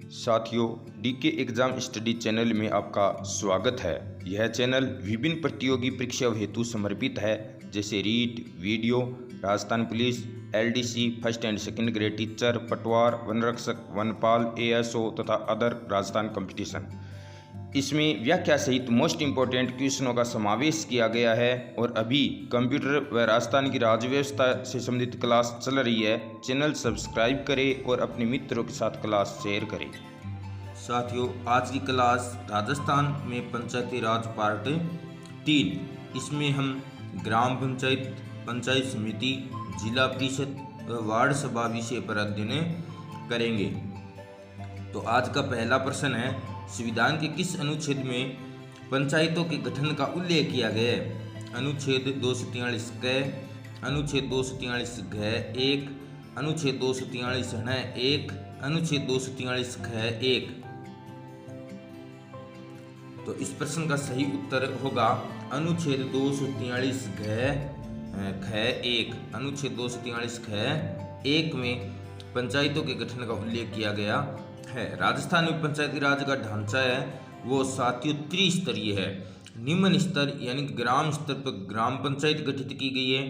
साथियों, DK exam study channel में आपका स्वागत है। यह चैनल विभिन्न प्रतियोगी परीक्षा हेतु समर्पित है, जैसे REET, video, Rajasthan police, LDC, first and second grade teacher, पटवार, वनरक्षक, वनपाल, एएसओ तथा अदर राजस्थान कंपटीशन। इसमें व्याख्या सहित मोस्ट इम्पोर्टेंट क्वेश्चनों का समावेश किया गया है और अभी कंप्यूटर व राजस्थान की राज्य व्यवस्था से संबंधित क्लास चल रही है। चैनल सब्सक्राइब करें और अपने मित्रों के साथ क्लास शेयर करें। साथियों, आज की क्लास राजस्थान में पंचायती राज पार्ट 3। इसमें हम ग्राम पंचायत, पंचायत समिति, जिला परिषद व वार्ड सभा विषय पर अध्ययन करेंगे। तो आज का पहला प्रश्न है, संविधान के किस अनुच्छेद में पंचायतों के गठन का उल्लेख किया गया है? अनुच्छेद 243 क, अनुच्छेद 243 घ 1, अनुच्छेद 243 ण 1, अनुच्छेद 243 ख 1। तो इस प्रश्न का सही उत्तर होगा अनुच्छेद 243 ख 1। अनुच्छेद 243 ख 1 में पंचायतों के गठन का उल्लेख किया गया है। राजस्थान में पंचायती राज का ढांचा है वो साथियों त्रिस्तरीय है। निम्न स्तर यानी ग्राम स्तर पर ग्राम पंचायत गठित की गई है।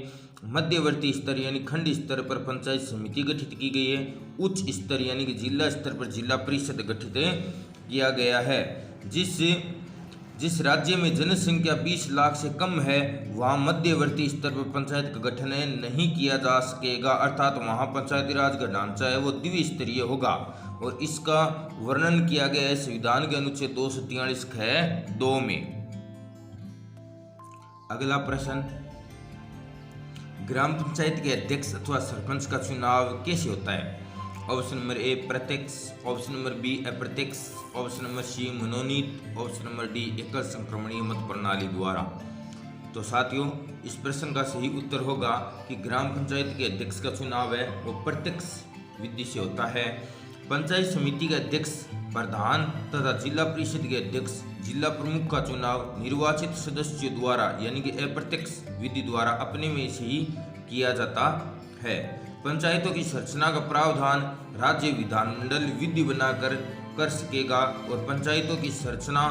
मध्यवर्ती स्तर यानी खंड स्तर पर पंचायत समिति गठित की गई है। उच्च स्तर यानी कि जिला स्तर पर जिला परिषद गठित किया गया है। जिस राज्य में जनसंख्या 20 लाख से कम है वहाँ मध्यवर्ती स्तर पर पंचायत का गठन नहीं किया जा सकेगा, अर्थात वहाँ पंचायती राज का ढांचा है वो द्विस्तरीय होगा और इसका वर्णन किया गया है संविधान के अनुच्छेद 243 ख 2 में। अगला प्रश्न, ग्राम पंचायत के अध्यक्ष अथवा सरपंच का चुनाव कैसे होता है? ऑप्शन नंबर ए प्रत्यक्ष, ऑप्शन नंबर बी अप्रत्यक्ष, ऑप्शन नंबर सी मनोनीत, ऑप्शन नंबर डी एकल संक्रमणीय मत प्रणाली द्वारा। तो साथियों, इस प्रश्न का सही उत्तर होगा कि ग्राम पंचायत के अध्यक्ष का चुनाव है वो प्रत्यक्ष विधि से होता है। पंचायत समिति के अध्यक्ष, प्रधान तथा जिला परिषद के अध्यक्ष, जिला प्रमुख का चुनाव निर्वाचित सदस्यों द्वारा यानी कि अप्रत्यक्ष विधि द्वारा अपने में से ही किया जाता है। पंचायतों की संरचना का प्रावधान राज्य विधानमंडल विधि बनाकर कर सकेगा और पंचायतों की संरचना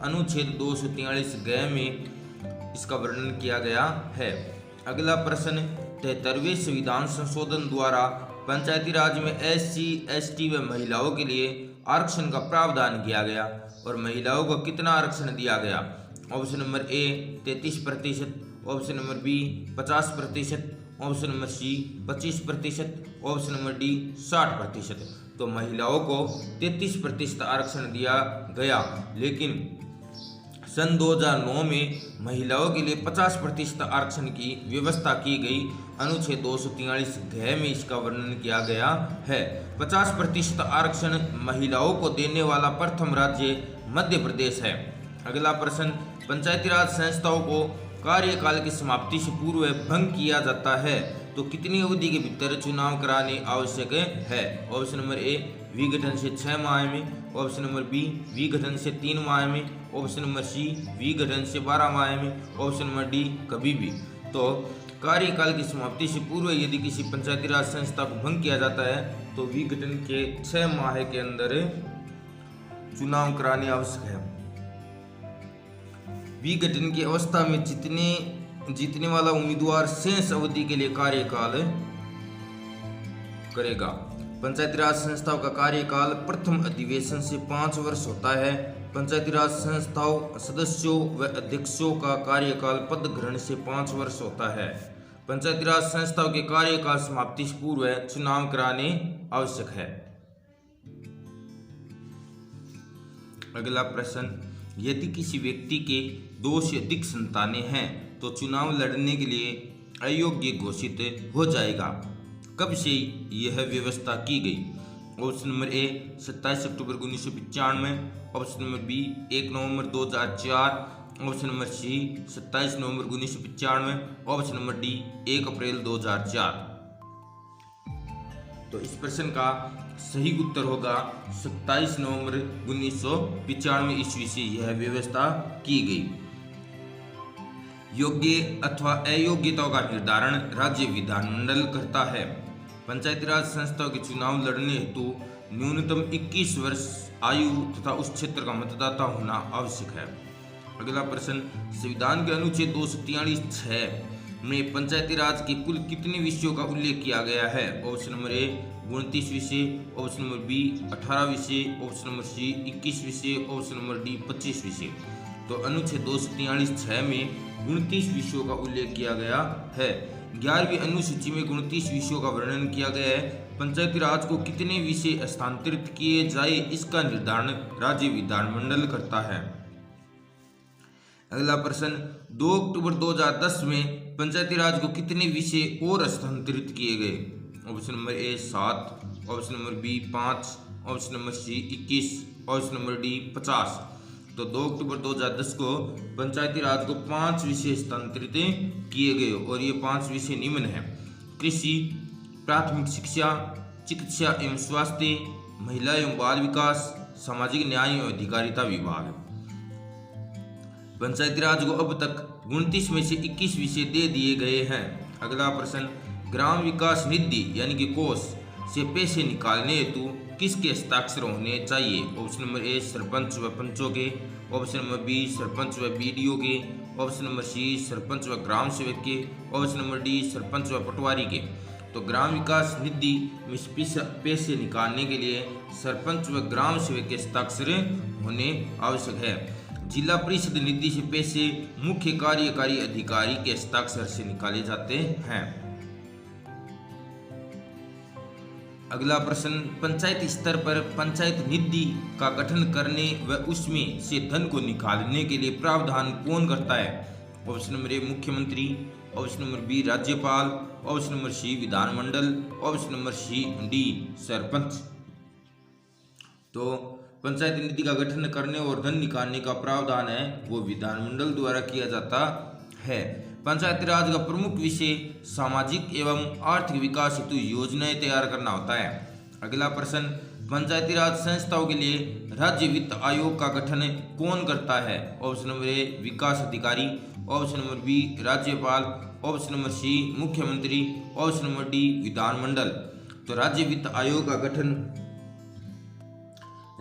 अनुच्छेद 243 ग में इसका वर्णन किया गया है। अगला प्रश्न, 73वें संविधान संशोधन द्वारा पंचायती राज में SC, ST व महिलाओं के लिए आरक्षण का प्रावधान किया गया और महिलाओं को कितना आरक्षण दिया गया? Option number A 33%, option number B 50%, option number C 25%, option number D 60%। तो महिलाओं को 33% आरक्षण दिया गया, लेकिन सन 2009 में महिलाओं के लिए 50% आरक्षण की व्यवस्था की गई। अनुच्छेद 243 घ में इसका वर्णन किया गया है। 50% आरक्षण महिलाओं को देने वाला प्रथम राज्य मध्य प्रदेश है। अगला प्रश्न, पंचायती राज संस्थाओं को कार्यकाल की समाप्ति से पूर्व भंग किया जाता है तो कितनी अवधि के भीतर चुनाव कराने आवश्यक है? ऑप्शन नंबर ए विघटन से 6 माह में, ऑप्शन नंबर बी विघटन से 3 माह में, ऑप्शन नंबर सी विघटन से 12 माह में, ऑप्शन नंबर डी कभी भी। तो कार्यकाल की समाप्ति से पूर्व यदि किसी पंचायती राज संस्था को भंग किया जाता है तो विघटन के 6 माह के अंदर चुनाव कराने आवश्यक है। विघटन की अवस्था में जीतने वाला उम्मीदवार शेष अवधि के लिए कार्यकाल करेगा। पंचायती राज संस्थाओं का कार्यकाल प्रथम अधिवेशन से 5 वर्ष होता है। पंचायती राज संस्थाओं सदस्यों व अध्यक्षों का कार्यकाल पद ग्रहण से 5 वर्ष होता है। पंचायती राज संस्थाओं के कार्यकाल समाप्ति से पूर्व चुनाव कराने आवश्यक है। अगला प्रश्न, यदि किसी व्यक्ति के 2 से अधिक संतानें हैं तो चुनाव लड़ने के लिए अयोग्य घोषित हो जाएगा। कब से यह व्यवस्था की गई? ऑप्शन नंबर ए 27 अक्टूबर 1995, ऑप्शन नंबर बी 1 नवंबर 2004, ऑप्शन नंबर सी 27 नवंबर 1995, ऑप्शन नंबर डी 1 अप्रैल 2004। तो इस प्रश्न का सही उत्तर होगा 27 नवंबर 1995 ईस्वी से यह व्यवस्था की गई। योग्य अथवा अयोग्यताओं का निर्धारण राज्य विधानमंडल करता है। पंचायती राज संस्थाओं के चुनाव लड़ने हेतु न्यूनतम 21 वर्ष आयु तथा उस क्षेत्र का मतदाता होना आवश्यक है। अगला प्रश्न, संविधान के अनुच्छेद 243(6) में पंचायती राज के कुल कितने विषयों का उल्लेख किया गया है? ऑप्शन नंबर ए 29 विषय, ऑप्शन नंबर बी 18 विषय, ऑप्शन नंबर सी 21 विषय, ऑप्शन नंबर डी 25 विषय। तो अनुच्छेद 243(6) में 29 विषयों का उल्लेख किया गया है। 11वीं अनुसूची में 29 विषयों का वर्णन किया गया है। पंचायती राज को कितने विषय हस्तांतरित किए जाए इसका निर्धारण राज्य विधानमंडल करता है। अगला प्रश्न, 2 अक्टूबर 2010 में पंचायती राज को कितने विषय और हस्तांतरित किए गए? Option number A 7, option number B 5, option number C 21, option number D 50। तो 2 अक्टूबर 2010 को पंचायती राज को 5 विषय हस्तांतरित किए गए और ये 5 विषय निम्न हैं: कृषि, प्राथमिक शिक्षा, चिकित्सा एवं स्वास्थ्य, महिला एवं बाल विकास, सामाजिक न्याय एवं अधिकारिता विभाग। पंचायती राज को अब तक 29 में से 21 विषय दे दिए गए हैं। अगला प्रश्न, ग्राम विकास निधि यानी कि कोष से पैसे निकालने हेतु किसके हस्ताक्षर होने चाहिए? ऑप्शन नंबर ए सरपंच व पंचों के, ऑप्शन नंबर बी सरपंच व बीडीओ के, ऑप्शन नंबर सी सरपंच व ग्राम सेवक के, ऑप्शन नंबर डी सरपंच व पटवारी के। तो ग्राम विकास निधि में पैसे निकालने के लिए सरपंच व ग्राम सेवक के हस्ताक्षर होने आवश्यक है। जिला परिषद निधि से पैसे मुख्य कार्यकारी अधिकारी के हस्ताक्षर से निकाले जाते हैं। अगला प्रश्न, पंचायत स्तर पर पंचायत निधि का गठन करने व उसमें से धन को निकालने के लिए प्रावधान कौन करता है? ऑप्शन नंबर ए मुख्यमंत्री, ऑप्शन नंबर बी राज्यपाल, ऑप्शन नंबर सी विधानमंडल, ऑप्शन नंबर सी डी सरपंच। तो पंचायत निधि का गठन करने और धन निकालने का प्रावधान है वो विधानमंडल द्वारा किया जाता है। पंचायती राज का प्रमुख विषय सामाजिक एवं आर्थिक विकास हेतु योजनाएं तैयार करना होता है। अगला प्रश्न, पंचायती राज संस्थाओं के लिए राज्य वित्त आयोग का गठन कौन करता है? ऑप्शन नंबर ए विकास अधिकारी, ऑप्शन नंबर बी राज्यपाल, ऑप्शन नंबर सी मुख्यमंत्री, ऑप्शन नंबर डी विधानमंडल। तो राज्य वित्त आयोग का गठन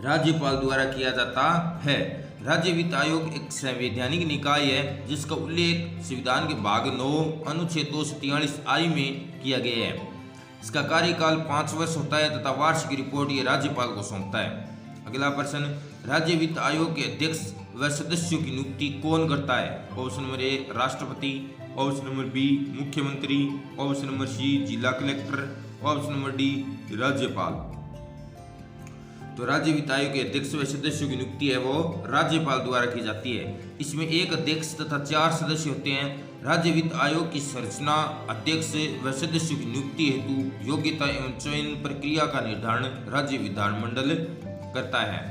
राज्यपाल द्वारा किया जाता है। राज्य वित्त आयोग एक संवैधानिक निकाय है जिसका उल्लेख संविधान के भाग 9 अनुच्छेद 243(i) में किया गया है। इसका कार्यकाल 5 वर्ष होता है तथा वार्षिक रिपोर्ट ये राज्यपाल को सौंपता है। अगला प्रश्न, राज्य वित्त आयोग के अध्यक्ष व सदस्यों की नियुक्ति कौन करता है? ऑप्शन नंबर ए राष्ट्रपति, ऑप्शन नंबर बी मुख्यमंत्री, ऑप्शन नंबर सी जिला कलेक्टर, ऑप्शन नंबर डी राज्यपाल। तो राज्य वित्त आयोग के अध्यक्ष व सदस्यों की नियुक्ति है वो राज्यपाल द्वारा की जाती है। इसमें एक अध्यक्ष तथा 4 सदस्य होते हैं। राज्य वित्त आयोग की संरचना, अध्यक्ष व सदस्यों की नियुक्ति हेतु योग्यता एवं चयन प्रक्रिया का निर्धारण राज्य विधानमंडल करता है।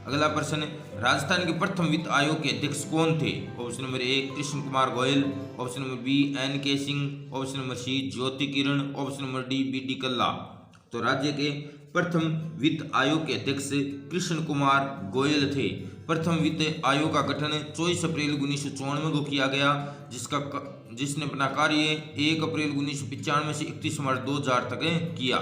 अगला प्रश्न, राजस्थान के प्रथम वित्त आयोग के अध्यक्ष कौन थे? Option number A Krishna Kumar Goyal, option number B NK Singh, option number C Jyoti Kiran, option number D BD Kalla. तो राज्य के प्रथम वित्त आयोग के अध्यक्ष कृष्ण कुमार गोयल थे। प्रथम वित्त आयोग का गठन 24 अप्रैल 1994 को किया गया, जिसने अपना कार्य 1 अप्रैल 1995 से 31 मार्च 2000 तक किया।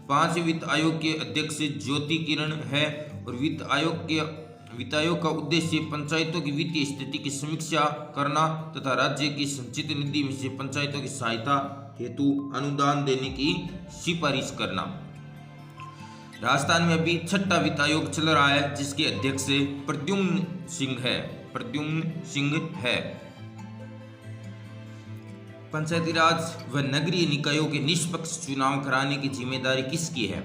5 वित्त आयोग के अध्यक्ष ज्योति किरण है और वित्त आयोग का उद्देश्य पंचायतों की वित्तीय स्थिति की समीक्षा करना तथा राज्य की संचित निधि में से पंचायतों की सहायता हेतु अनुदान देने की सिफारिश करना। राजस्थान में अभी 6ठा वित्त आयोग चल रहा है जिसके अध्यक्ष प्रद्युम्न सिंह है। पंचायती राज व नगरीय निकायों के निष्पक्ष चुनाव कराने की जिम्मेदारी किसकी है?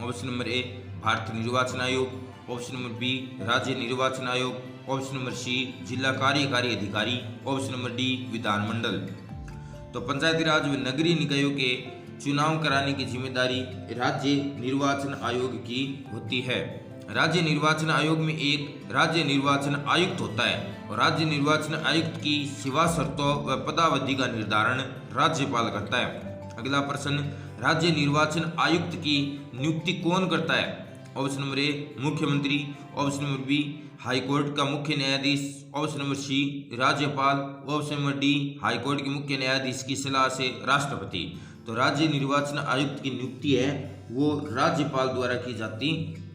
ऑप्शन नंबर ए भारतीय निर्वाचन आयोग, ऑप्शन नंबर बी राज्य निर्वाचन आयोग, ऑप्शन नंबर सी जिला कार्यकारी अधिकारी, ऑप्शन नंबर डी विधानमंडल। तो पंचायती राज व नगरीय निकायों के चुनाव कराने की जिम्मेदारी राज्य निर्वाचन आयोग की होती है। राज्य निर्वाचन आयोग में एक राज्य निर्वाचन आयुक्त होता है और राज्य निर्वाचन आयुक्त की सेवा शर्तों व पदावधि का निर्धारण राज्यपाल करता है। अगला प्रश्न, राज्य निर्वाचन आयुक्त की नियुक्ति कौन करता है? ऑप्शन नंबर ए मुख्यमंत्री, ऑप्शन नंबर बी हाईकोर्ट का मुख्य न्यायाधीश, ऑप्शन नंबर सी राज्यपाल, ऑप्शन नंबर डी हाईकोर्ट के मुख्य न्यायाधीश की सलाह से राष्ट्रपति। तो राज्य निर्वाचन आयुक्त की नियुक्ति है वो राज्यपाल द्वारा की जाती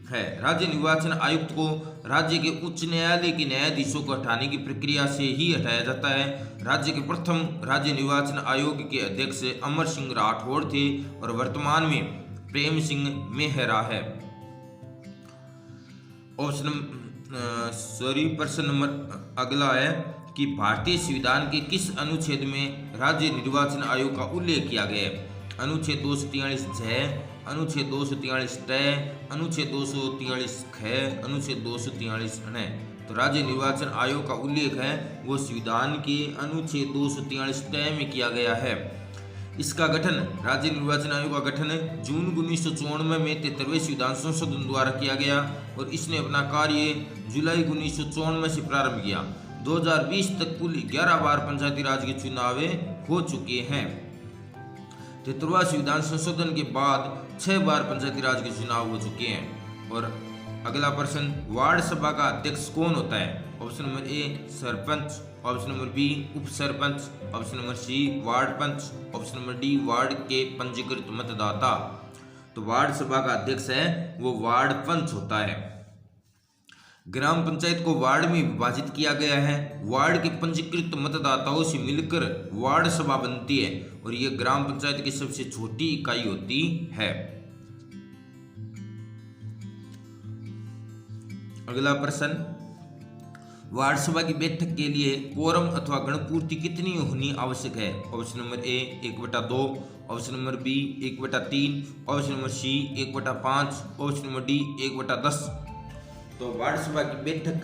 है। राज्य निर्वाचन आयुक्त को राज्य के उच्च न्यायालय के न्यायाधीशों को हटाने की प्रक्रिया से ही हटाया जाता है। राज्य के प्रथम राज्य निर्वाचन आयोग के अध्यक्ष अमर सिंह राठौड़ थे और वर्तमान में प्रेम सिंह मेहरा है। प्रश्न नंबर अगला है कि भारतीय संविधान के किस अनुच्छेद में राज्य निर्वाचन आयोग का उल्लेख किया गया है? अनुच्छेद 243 ज, अनुच्छेद 243 ट, अनुच्छेद 243 ख, अनुच्छेद 243 ण। तो राज्य निर्वाचन आयोग का उल्लेख है वो संविधान के अनुच्छेद 243 ट में किया गया है। इसका गठन, राज्य निर्वाचन आयोग का गठन जून 1994 में 73वें संविधान संशोधन द्वारा किया गया और इसने अपना कार्य जुलाई 1994 से प्रारंभ किया। 2020 तक कुल 11 बार पंचायती राज के चुनाव हो चुके हैं। 73वां संविधान संशोधन के बाद 6 बार पंचायती राज के चुनाव हो चुके हैं। और अगला प्रश्न, वार्ड सभा का अध्यक्ष कौन होता है? Option number A sarpanch, option number B उप sarpanch, option number C ward पंच, ऑप्शन नंबर डी वार्ड के पंजीकृत मतदाता। तो वार्ड सभा का अध्यक्ष है वो वार्ड पंच होता है। ग्राम पंचायत को वार्ड में विभाजित किया गया है। वार्ड के पंजीकृत मतदाताओं से मिलकर वार्ड सभा बनती है और यह ग्राम पंचायत की सबसे छोटी इकाई होती है। अगला प्रश्न, वार्ड सभा की बैठक के लिए कोरम अथवा गणपूर्ति कितनी होनी आवश्यक है? Option number A 1/2, option number B 1/3, option number C 1/5, option number D 1/10। तो वार्ड सभा की बैठक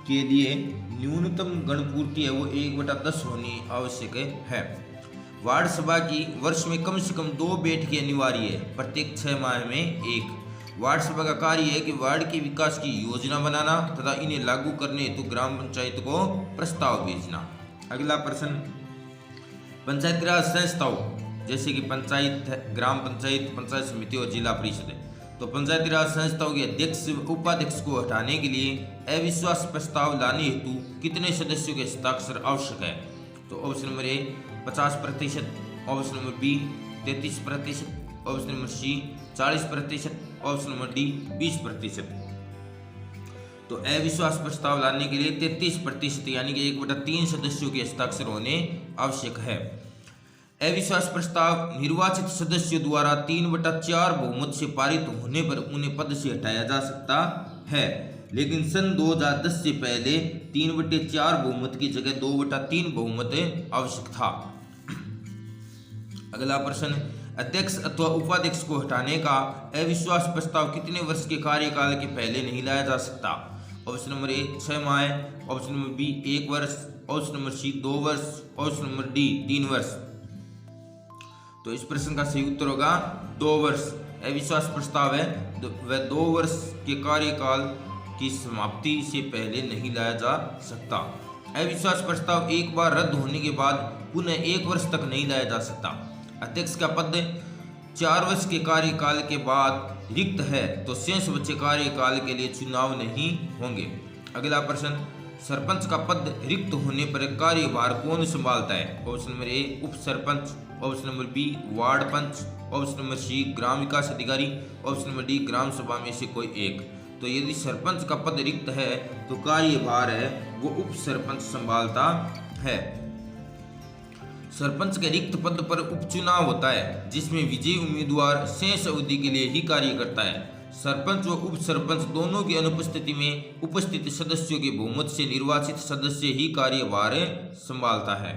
के लिए न्यूनतम गणपूर्ति है वो 1/10 होनी आवश्यक है। वार्ड सभा की वर्ष में कम से कम 2 बैठकें अनिवार्य है, प्रत्येक 6 माह में 1। वार्ड सभा का कार्य है कि वार्ड के विकास की योजना बनाना तथा इन्हें लागू करने हेतु ग्राम पंचायत को प्रस्ताव भेजना। अगला प्रश्न, पंचायती राज संस्थाओं जैसे कि पंचायत, ग्राम पंचायत, पंचायत समिति और जिला परिषद है, तो पंचायती राज संस्थाओं के अध्यक्ष उपाध्यक्ष को हटाने के लिए अविश्वास प्रस्ताव लाने हेतु कितने सदस्यों के हस्ताक्षर आवश्यक है? तो option number A 50%, option number B 33%, option number C 40%, option number D 20%। तो अविश्वास प्रस्ताव लाने के लिए 33% यानी कि 1/3 सदस्यों के हस्ताक्षर होने आवश्यक है। अविश्वास प्रस्ताव निर्वाचित सदस्यों द्वारा 3/4 बहुमत से पारित होने पर उन्हें पद से हटाया जा सकता है, लेकिन सन 2010 से पहले 3/4 बहुमत की जगह 2/3 बहुमत आवश्यक था। अगला प्रश्न, अध्यक्ष अथवा उपाध्यक्ष को हटाने का अविश्वास प्रस्ताव कितने वर्ष के कार्यकाल के पहले नहीं लाया जा सकता? ऑप्शन नंबर ए 6 माह, ऑप्शन नंबर बी 1 वर्ष, ऑप्शन नंबर सी 2 वर्ष, ऑप्शन नंबर डी 3 वर्ष। तो इस प्रश्न का सही उत्तर होगा 2 वर्ष। अविश्वास प्रस्ताव है वह 2 वर्ष के कार्यकाल की समाप्ति से पहले नहीं लाया जा सकता। अविश्वास प्रस्ताव एक बार रद्द होने के बाद पुनः 1 वर्ष तक नहीं लाया जा सकता। अध्यक्ष का पद 4 वर्ष के कार्यकाल के बाद रिक्त है तो शेष बचे कार्यकाल के लिए चुनाव नहीं होंगे। अगला प्रश्न, सरपंच का पद रिक्त होने पर कार्यभार कौन संभालता है? ऑप्शन नंबर ए उप sarpanch, option number B ward पंच, ऑप्शन नंबर सी ग्राम विकास अधिकारी, ऑप्शन नंबर डी ग्राम सभा में से कोई एक। तो यदि सरपंच का पद रिक्त है तो कार्यभार है वो उप सरपंच संभालता है। सरपंच के रिक्त पद पर उपचुनाव होता है जिसमें विजयी उम्मीदवार शेष अवधि के लिए ही कार्य करता है। सरपंच व उप सरपंच दोनों की अनुपस्थिति में उपस्थित सदस्यों के बहुमत से निर्वाचित सदस्य ही कार्यभार संभालता है।